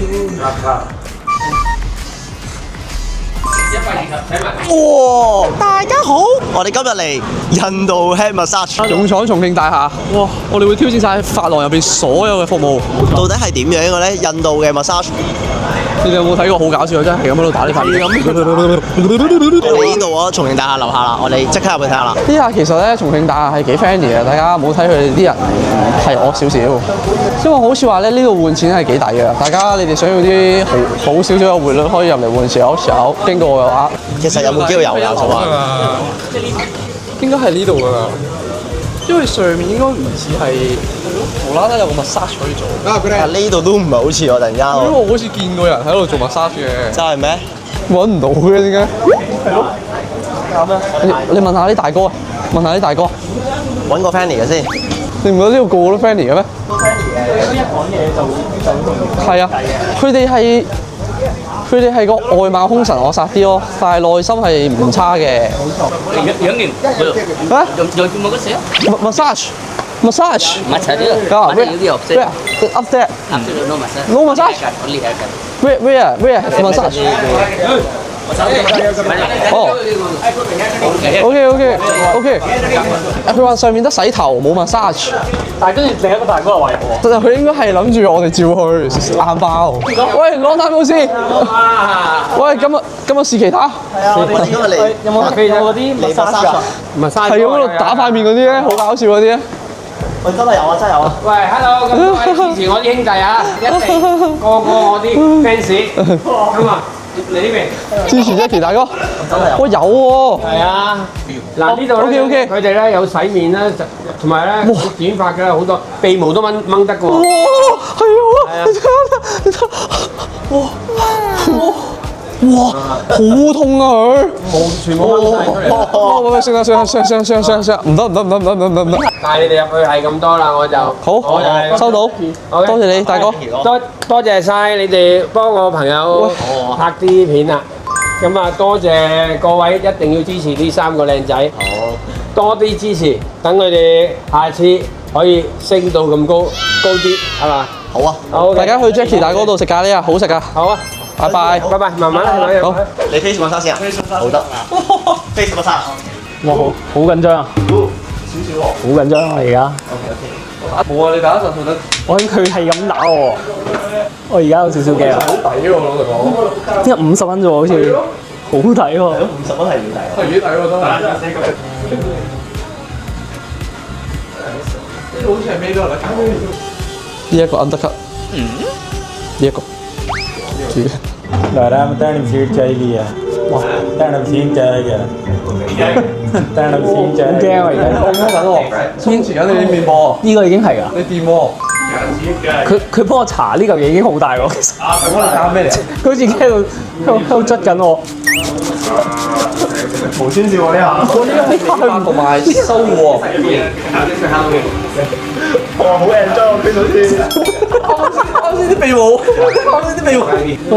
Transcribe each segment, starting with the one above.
哇！大家好，我哋今日嚟印度 head massage，勇闖重慶大廈。哇！我哋會挑戰晒髮廊入邊所有嘅服務。到底係點樣嘅咧？印度嘅 massage，你哋有冇睇過好搞笑嘅？真係咁喺度打呢塊面。喺呢度啊，重慶大廈樓下啦，我哋即刻入去睇下啦。呢下其實咧，重慶大廈係幾 friendly 嘅，大家唔好睇佢哋啲人係惡少少。因為好似話咧，呢度換錢係幾抵嘅。大家你哋想要啲好少少嘅匯率，可以入嚟換少少。經過嘅話，其實有冇機會有㗎？就話應該係呢度㗎啦，因為上面應該唔似係無啦啦有個 massage 可以做。啊呢度都唔係好似喎，突然間。因為我好似見過人喺度做 massage 嘅。真係咩？揾唔到嘅點解？係咯。你問下啲大哥啊，問下啲大哥。揾個 friend 嚟嘅先。你唔覺得呢度個個都 friendly 嘅咩？一講嘢就係啊，佢哋係個外貌兇神惡煞啲咯，但係內心係唔差嘅。養完啊？用冇嗰時啊 massage。唔係齊啲啊，啊有啲入色。 Up there. No massage. No massage. Only haircut. Where massage? 哦。OK。佢話上面得洗頭冇 massage。但係跟住另一個大哥又話有喎。佢應該係諗住我哋照去硬爆。喂，long time no see。喂，今日試其他。係啊，我哋今日嚟有冇嗰啲 massage？係嗰度打塊面嗰啲咧，好搞笑嗰啲咧。喂，真係有啊，真係有啊！喂，hello，咁多位支持我啲兄弟啊，一定個我啲 fans，咁啊，嚟呢邊。支持 Jackie 大哥。真係有。喂，有喎。係啊，嗱呢度咧， OK 佢哋咧有洗面啦，同埋咧剪髮嘅好多，鼻毛都掹得嘅喎。哇，係啊！你睇，哇，好痛啊佢！全部掹晒出嚟。喂，算啦，唔得！帶你哋入去係咁多啦，我就好，收到，多謝你大哥。多謝晒你哋幫我朋友拍啲片啦。咁啊，多謝各位，一定要支持呢3個靚仔。好，多啲支持，等佢哋下次可以升到咁高啲，係嘛？好啊，好，大家去 Jackie 大哥度食咖喱啊，好食啊！好啊，拜拜。慢慢啦，好。你 face massage 先啊？好得。face massage。哇，好緊張啊！好緊張啊！而家。冇啊，你打一陣就得。我見佢係咁打我，我而家有少少驚啊！好抵喎，老實講。即係50蚊啫喎，好似好抵喎。 50蚊係幾抵？係幾抵喎，真係。呢度好似係咩都有得揀。呢一個 undercut。呢一個。आराम तैन मशीन चाहिए है तैन मशीन चाहिए तैन मशीन 好 चाहिए 驚啊！而家我摸緊喎，鬆弛緊你啲面波。呢個已經係㗎。你掂喎。佢幫我搽呢嚿嘢已經好大喎，其實。我幫你搞咩嚟？佢好似喺度捽緊我。無端笑我呢下。我呢個同埋收喎。我好 enjoy 我 face 好似。啱先啲鼻毛，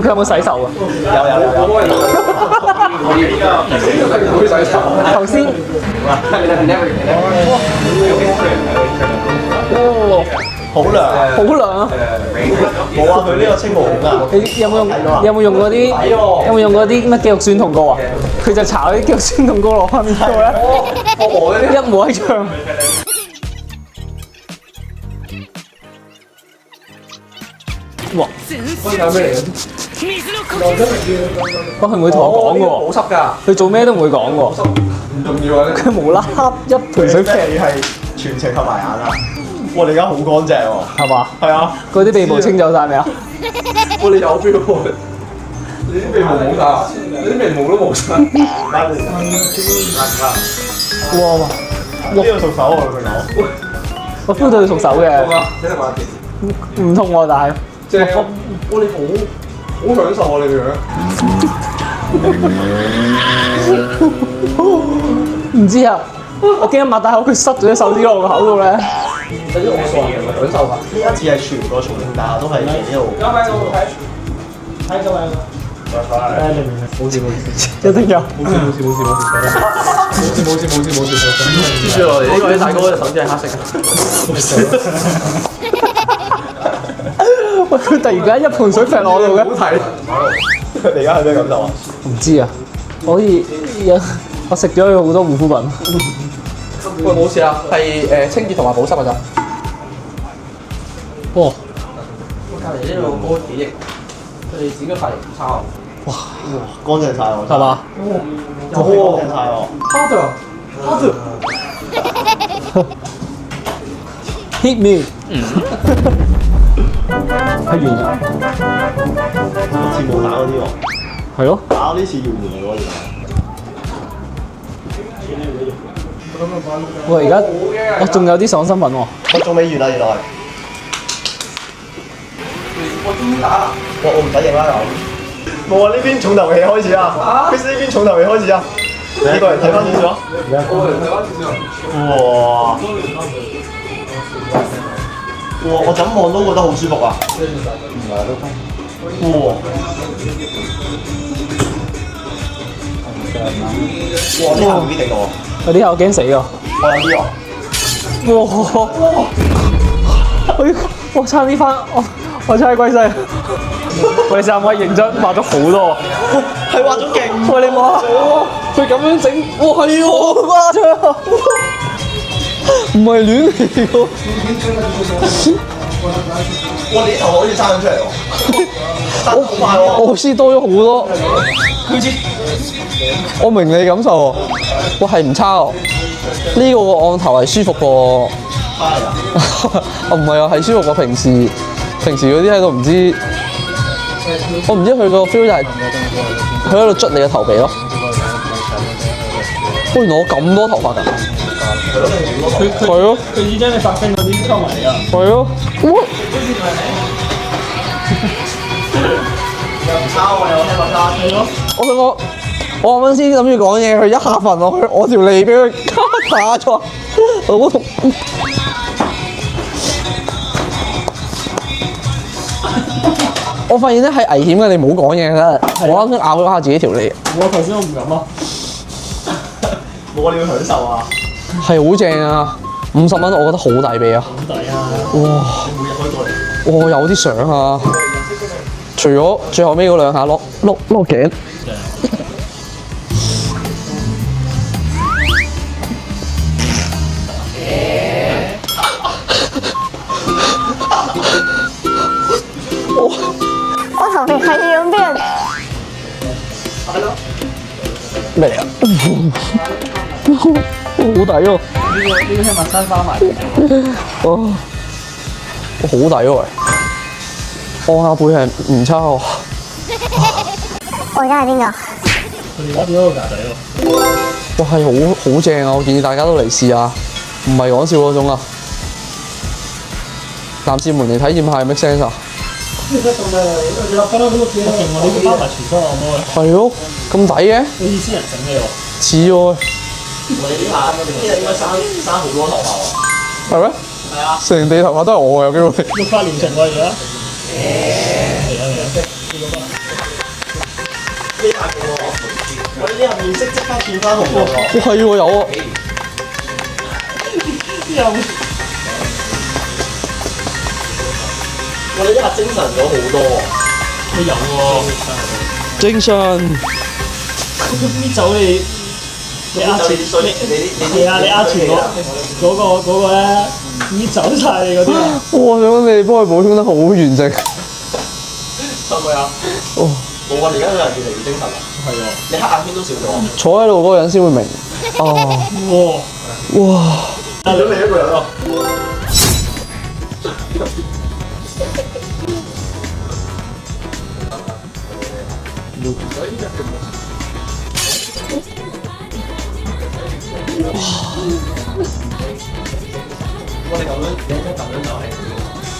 佢有冇洗手啊？會洗手。頭先。好涼。好涼啊！冇啊，佢呢個清毛孔啊。你有冇用嗰啲乜肌肉酸痛膏啊？佢就搽啲肌肉酸痛膏落塊面度咧，一模一樣。哇！嗰個咩嚟嘅？佢唔會同我講嘅喎，好濕㗎。佢做咩都唔會講喎。唔重要啊！佢無啦啦一盆水劈，你係全程合埋眼啊！哇！你而家好乾淨喎。係嘛？係啊。嗰啲鼻毛清走晒未啊？哇！你有 feel 喎！你啲鼻毛冇晒，你啲鼻毛都冇晒。哇！呢個熟手喎，佢講。我 feel 到佢熟手嘅，唔痛喎，但係正啊！哇！你好享受啊！你個樣。唔知啊，我驚擘大口佢塞咗隻手指落我個口度咧。你知我傻人咪享受㗎？呢一次係全個重慶大廈都係嚟呢度。睇咗未？一定有。接住落嚟呢位大哥嘅手指係黑色嘅。喂，佢突然間一盆水劈落我度嘅，好睇。你而家係咩感受啊？唔知啊，我好似我食咗佢好多護膚品。喂，冇事啊，係清潔同埋保濕㗎咋。哇！隔離呢度嗰個幾型，佢哋剪嘅髮型唔差喎。乾淨晒喎，係嘛？真係乾淨晒喎。Hit me！係圓嘅，似冇打嗰啲喎，係咯。打嗰啲似圓嚟喎，喂，而家我仲有啲爽身品喎。我仲未完啊，原來。我終於打啦！我唔使影啦又。冇啊！呢邊重頭戲開始啊！Chris 呢邊重頭戲開始啊！你過嚟睇翻少少啊！哇！哇！我就咁望都覺得好舒服啊！哇！哇！呢下未必定到喎。有啲我驚死喎。我有啲喎。我差啲翻，我差啲歸西。喂，三位認真畫咗好多，係畫咗勁。喂，你望下，佢咁樣整，哇係喎，誇張，唔係亂嚟喎。哇！你啲頭好似生咗出嚟喎，生得好快喎。我先多咗好多。我明你感受喎，哇係唔差喎。呢個個案頭係舒服過。我唔係啊，係舒服過平時嗰啲喺度唔知，我唔知佢個 feel 就係佢喺度捽你嘅頭皮咯。原來我咁多頭髮㗎？係咯。佢已將你髮根嗰啲抽埋嚟啊！係咯。又唔差喎，又聽講差。係咯。我啱啱先諗住講嘢，佢一下瞓落去，我條脷俾佢卡咗。我發現咧係危險嘅，你唔好講嘢啦。我啱先咬咗下自己條脷。我頭先我唔敢啊。冇啊！你要享受啊！係好正啊！50蚊我覺得好抵俾啊！好抵啊！哇！你每日開過嚟。哇！有啲相啊！除咗最後尾嗰兩下碌頸。我頭皮係咁俾人咩啊？好抵喎！呢個係密身包埋。哦，好抵喎！按下背係唔差喎。我而家係邊個？哇，係好正啊！我建議大家都嚟試下，唔係講笑嗰種啊！男士們嚟體驗下 make sense 啊！係咯，咁抵嘅？好似私人整嘅喎。似喎。你呢下應該生好多頭髮喎。係咩？係啊。成地頭髮都係我有機會。600年成我而家。呢下勁喎！我哋呢下面色即刻變翻紅咗喎。係喎，有啊。我哋呢下精神咗好多喎。你有喎。精神。搣走你呃錢，係啊！你呃錢嗰個咧，搣走晒你嗰啲啊！哇！想你幫佢補充得好完整。係咪啊？哦。冇啊！而家個人越嚟越精神啦。係喎。你黑眼圈都少咗。坐喺度嗰個人先會明。哦。哇！見到你一個人咯。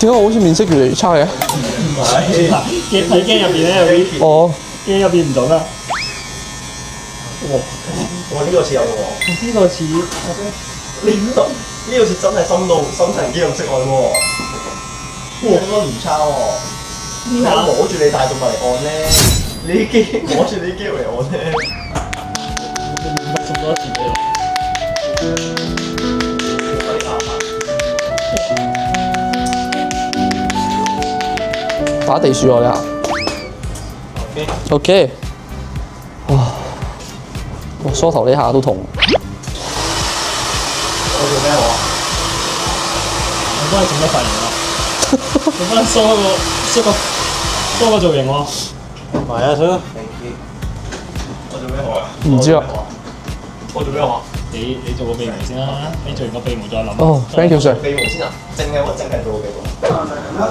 點解我好似面色越嚟越差嘅？睇鏡入邊咧有啲，哦，鏡入邊唔同啊！哇！呢個似有喎。呢個似呢個似真係深層肌肉式按摩喎。哇！應該唔差喎。我摸住你大動脈嚟按咧，你啲肌摸住你啲肌肉嚟按咧。咁多錢嘅。打地鼠我呢下。OK。哇！我梳頭呢下都痛。我做咩我？我幫你整咗髮型啦，你幫你梳個造型喎。係啊，想。我做咩好啊？唔知啊。我做咩好啊？你做個鼻毛先啦，你做完個鼻毛再諗。哦，thank you sir。鼻毛先啊？淨係做個鼻毛。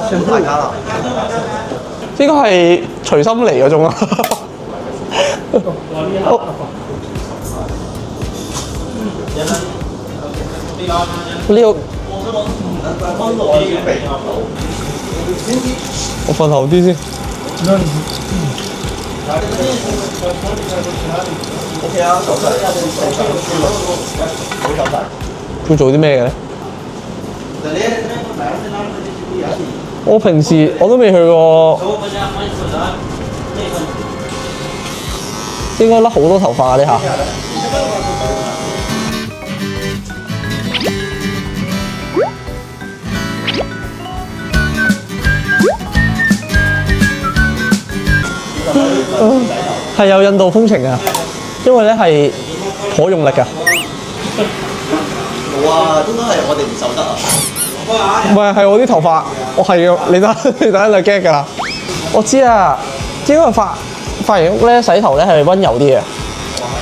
算大家啦。呢個係隨心嚟嗰種啊。呢個我瞓後啲先。OK 啊，手勢，好手勢。會做啲咩嘅咧？我平時我都未去過，應該甩好多頭髮啊！呢下。係有印度風情啊，因為咧係好用力㗎。冇啊，應該係我哋唔受得啊。唔係，係我啲頭髮，我係要你等你就 get 㗎啦。我知啊，因為髮型屋咧洗頭咧係溫柔啲嘅，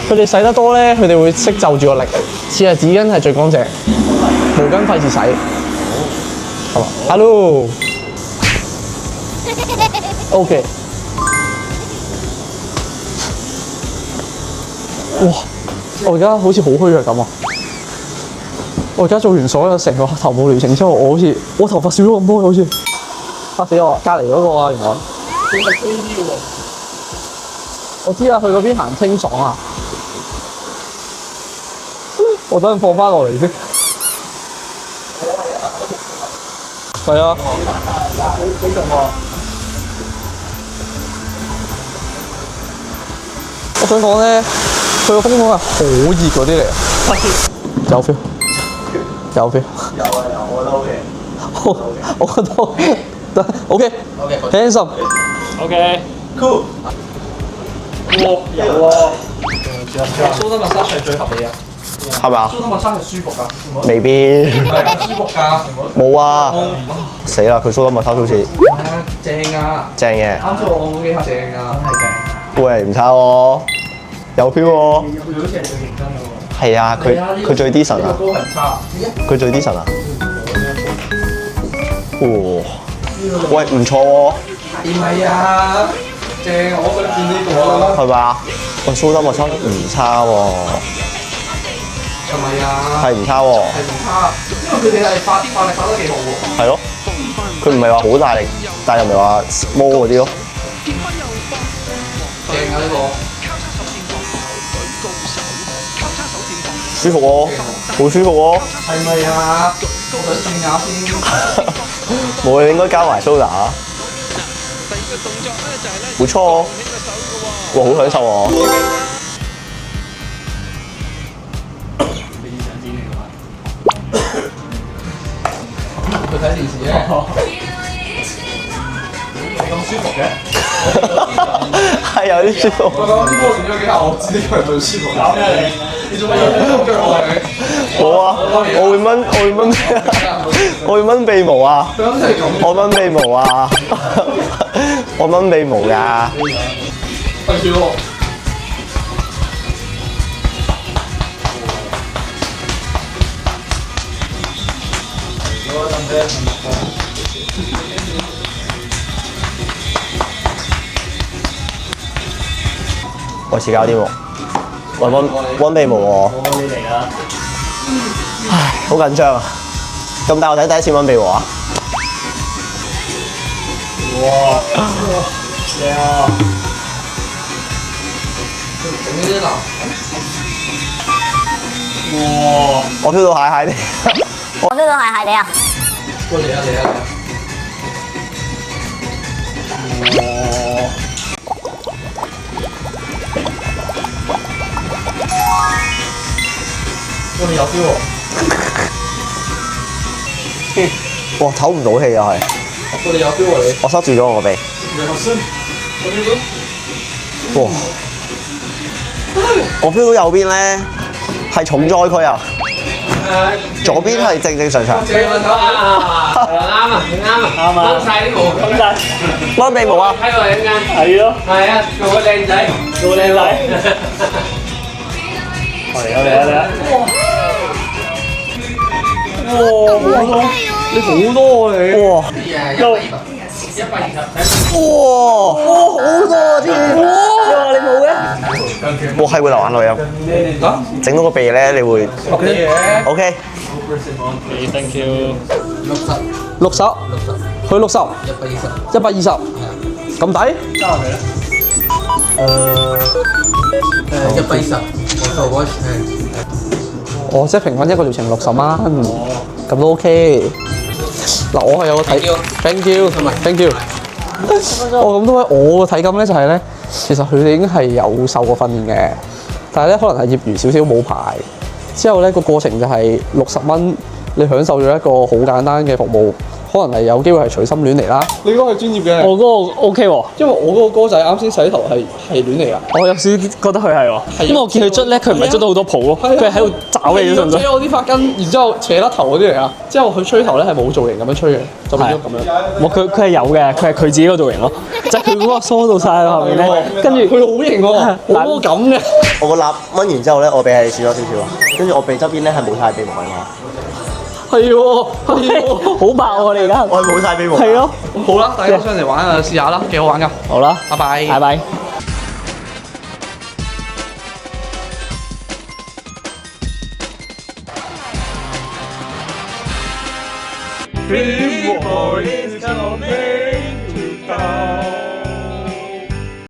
佢哋洗得多咧，佢哋會識就住個力，似係紙巾係最乾淨，毛巾費事洗。係嘛 ？Hello。OK。哇！我而家好似好虛弱咁啊！我而家做完所有成個頭部療程之後，我頭髮少咗咁多，好似嚇死我！隔離嗰個啊，原來你係飛啲喎。我知啊，去嗰邊行清爽啊！我等陣放翻落嚟先。係啊。幾重喎？我想講咧，佢個風筒係好熱嗰啲嚟，有 feel，有 feel。有啊有，我覺得 OK。我覺得得 OK，hands up。OK。Cool。哇，有喎。蘇德massage係最合理啊。係咪啊？蘇德massage係舒服㗎。未必。係舒服㗎。冇啊！死啦！佢蘇德麥沙好似係啊，正啊。正嘅。啱先我按嗰幾下正㗎。真係正。喂，唔差喎，有 feel 喎。佢好似係最認真㗎喎。係啊，佢最啲神啊！呢個歌係唔差。佢最啲神啊！哇！喂，唔錯喎。係咪啊？正，我想轉呢個啦。係咪啊？喂，蘇德麥沙唔差喎。係咪啊？係唔差喎。係唔差，因為佢哋係發力發得幾好喎。係咯。佢唔係話好大力，但係又唔係話魔嗰啲咯。正啊呢個。舒服喎，好舒服喎。係咪啊？我想轉下先。冇，你應該加埋蘇打。冇錯喎，哇，好享受喎。佢睇電視啫。你咁舒服嘅？係有啲舒服。我講呢波轉咗幾下，我知呢個係最舒服。搞咩你？你做乜嘢啄我啊你？冇啊，我會掹咩啊？我會掹鼻毛啊！我掹鼻毛啊！我掹鼻毛㗎。對住我。我似搞啲喎，我溫鼻毛喎。我幫你嚟啦。唉，好緊張啊！咁大個仔第一次溫鼻毛啊！哇！正啊！整呢啲男。哇！我 feel 到蟹蟹啲。我 feel 到係係你啊！過嚟啊嚟啊嚟啊！我哋有 feel 喎。哇，唞唔到氣又係。我哋有 feel 喎你。我塞住咗我個鼻。哇！我 feel 到右邊咧係重災區啊，左邊係正正常常。啱啊，你啱啊，啱啊，掹晒啲毛，掹晒，掹鼻毛啊！睇我陣間。係咯，係啊，做個靚仔，做靚仔。嚟啊嚟啊嚟啊！哇！你好多啊你。哇！都哇！好多啊添！哇！你冇嘅？我係會流眼淚啊！整到個鼻咧，你會 OK。 ，thank you。 60，佢60，120，咁抵？哦，即係平均一個療程60蚊，咁都 OK。嗱，我係有個體 ，thank you，thank you。哦，咁多位，我個體感咧就係咧，其實佢哋已經係有受過訓練嘅，但係咧可能係業餘少少冇牌。之後咧個過程就係60蚊，你享受咗一個好簡單嘅服務，可能係有機會係隨心亂嚟啦。你嗰個係專業嘅。我嗰個 OK 喎，因為我嗰個歌仔啱先洗頭係亂嚟㗎。我有少少覺得佢係喎，因為我見佢捽咧，佢唔係捽到好多泡咯，佢係喺度找你咯，扯我啲髮根，然之後扯甩頭嗰啲嚟啊。之後佢吹頭咧係冇造型咁樣吹嘅，就變咗咁樣。冇佢係有嘅，佢係佢自己個造型咯，即係佢嗰個梳到晒喺後面咧，跟住佢好型喎，好多咁嘅。我個蠟掹完之後咧，我鼻係少咗少少啊，跟住我鼻側邊咧係冇晒鼻毛啊。係喎，係喎，好爆喎！你而家我係冇晒鼻毛。係咯，好啦，大家上嚟玩啊，試下啦，幾好玩㗎。好啦，拜拜。拜拜。People is coming to town.